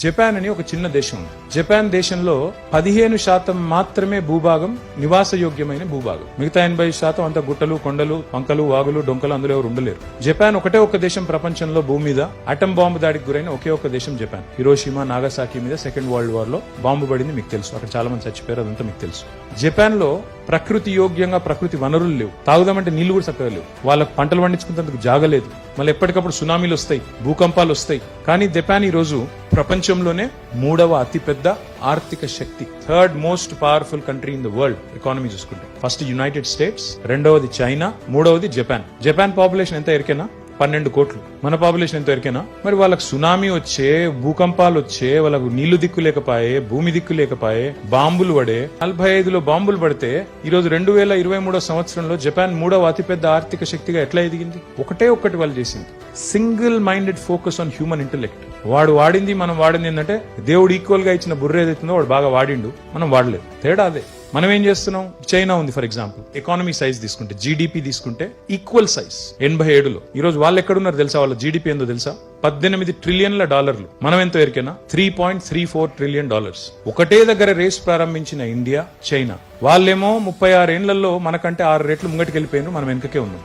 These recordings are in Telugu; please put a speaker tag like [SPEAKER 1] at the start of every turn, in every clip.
[SPEAKER 1] జపాన్ అని ఒక చిన్న దేశం ఉంది. జపాన్ దేశంలో 15% మాత్రమే భూభాగం నివాసయోగ్యమైన భూభాగం. మిగతా 80% అంతా గుట్టలు, కొండలు, పంకలు, వాగులు, డొంకలు, అందులో ఎవరు ఉండలేరు. జపాన్ ఒకటే ఒక దేశం ప్రపంచంలో భూమి మీద అటం బాంబు దాడికి గురైన ఒకే ఒక దేశం జపాన్. హిరోషిమా, నాగసాకి మీద సెకండ్ వరల్డ్ వార్ లో బాంబు పడింది, మీకు తెలుసు. అక్కడ చాలా మంది చచ్చిపోయారు, అదంతా మీకు తెలుసు. జపాన్ లో ప్రకృతి యోగ్యంగా ప్రకృతి వనరులు లేవు. తాగుదామంటే నీళ్లు కూడా చక్కగా లేవు. వాళ్ళకు పంటలు పండించుకునేందుకు జాగలేదు. మళ్ళీ ఎప్పటికప్పుడు సునామీలు వస్తాయి, భూకంపాలు వస్తాయి. కానీ జపాన్ ఈ రోజు ప్రపంచంలోనే 3వ అతిపెద్ద ఆర్థిక శక్తి, 3rd most powerful country in the world economy చూసుకుంటే. ఫస్ట్ యునైటెడ్ స్టేట్స్, రెండవది చైనా, మూడవది జపాన్. జపాన్ పాపులేషన్ ఎంత ఎరికేనా? 12 కోట్లు. మన పాపులేషన్ ఎంతో ఎరికేనా? మరి వాళ్ళకి సునామీ వచ్చే, భూకంపాలు వచ్చే, వాళ్ళకు నీళ్లు దిక్కు లేకపోయే, భూమి దిక్కు లేకపోయే, బాంబులు పడే. 45లో బాంబులు పడితే ఈ రోజు 2023 సంవత్సరంలో జపాన్ 3వ అతిపెద్ద ఆర్థిక శక్తిగా ఎట్లా ఎదిగింది? ఒకటే ఒక్కటి వాళ్ళు చేసింది, single minded focus on human intellect. వాడు వాడింది, మనం వాడింది ఏంటంటే దేవుడు ఈక్వల్ గా ఇచ్చిన బుర్ర ఏదైతుందో వాడు బాగా వాడిండు, మనం వాడలేదు. తేడా అదే. మనం ఏం చేస్తున్నాం? చైనా ఉంది ఫర్ ఎగ్జాంపుల్, ఎకానమీ సైజ్ తీసుకుంటే, జీడిపి తీసుకుంటే ఈక్వల్ సైజ్ 87లో. ఈ రోజు వాళ్ళు ఎక్కడున్నారు తెలుసా? వాళ్ళ జీడిపి ఏందో తెలుసా? 18 ట్రిలియన్ల డాలర్లు. మనం ఎంతో ఎరికేనా? 3.34 ట్రిలియన్ డాలర్స్. ఒకటే దగ్గర రేస్ ప్రారంభించిన ఇండియా, చైనా. వాళ్ళేమో 36 ఏళ్లలో మనకంటే 6 రెట్లు ముంగటికెళ్ళిపోయినారు, మనం వెనకకే ఉన్నాం.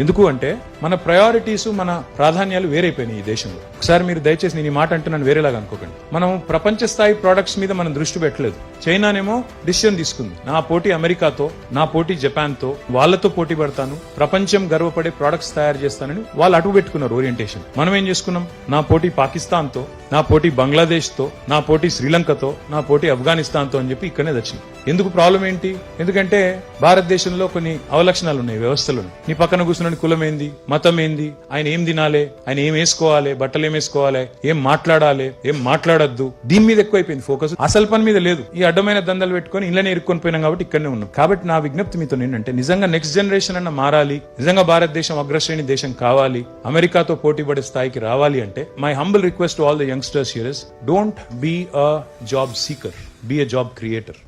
[SPEAKER 1] ఎందుకు అంటే మన ప్రయారిటీస్, మన ప్రాధాన్యాలు వేరైపోయినాయి ఈ దేశంలో. ఒకసారి మీరు దయచేసి నేను ఈ మాట అంటున్నాను వేరేలాగా అనుకోకండి. మనం ప్రపంచ స్థాయి ప్రొడక్ట్స్ మీద మనం దృష్టి పెట్టలేదు. చైనానేమో డిసిషన్ తీసుకుంది, నా పోటీ అమెరికాతో, నా పోటీ జపాన్ తో, వాళ్ళతో పోటీ పడతాను, ప్రపంచం గర్వపడే ప్రొడక్ట్స్ తయారు చేస్తానని వాళ్ళు అటు పెట్టుకున్నారు ఓరియంటేషన్. మనం ఏం చేసుకున్నాం? నా పోటీ పాకిస్తాన్ తో, నా పోటీ బంగ్లాదేశ్ తో, నా పోటీ శ్రీలంకతో, నా పోటీ ఆఫ్ఘనిస్తాన్ తో అని చెప్పి ఇక్కడనే వచ్చింది. ఎందుకు? ప్రాబ్లం ఏంటి? ఎందుకంటే భారతదేశంలో కొన్ని అవలక్షణాలు ఉన్నాయి, వ్యవస్థలు. నీ పక్కన కూర్చున్న కులం ఏంది, మతం ఏంది, ఆయన ఏం తినాలి, ఆయన ఏం వేసుకోవాలి, బట్టలు ఏం వేసుకోవాలి, ఏం మాట్లాడాలి, ఏం మాట్లాడద్దు, దీని మీద ఎక్కువైపోయింది ఫోకస్. అసలు పని మీద లేదు. ఈ అడ్డమైన దందలు పెట్టుకుని ఇళ్ళనే ఇరుక్కొని పోయినాం కాబట్టి ఇక్కడనే ఉన్నాం. కాబట్టి నా విజ్ఞప్తి మీతో ఏంటంటే, నిజంగా నెక్స్ట్ జనరేషన్ అన్న మారాలి, నిజంగా భారతదేశం అగ్రశ్రేణి దేశం కావాలి, అమెరికాతో పోటీ పడే స్థాయికి రావాలి అంటే my humble request to all the youngsters here is, don't be a job seeker, be a job creator.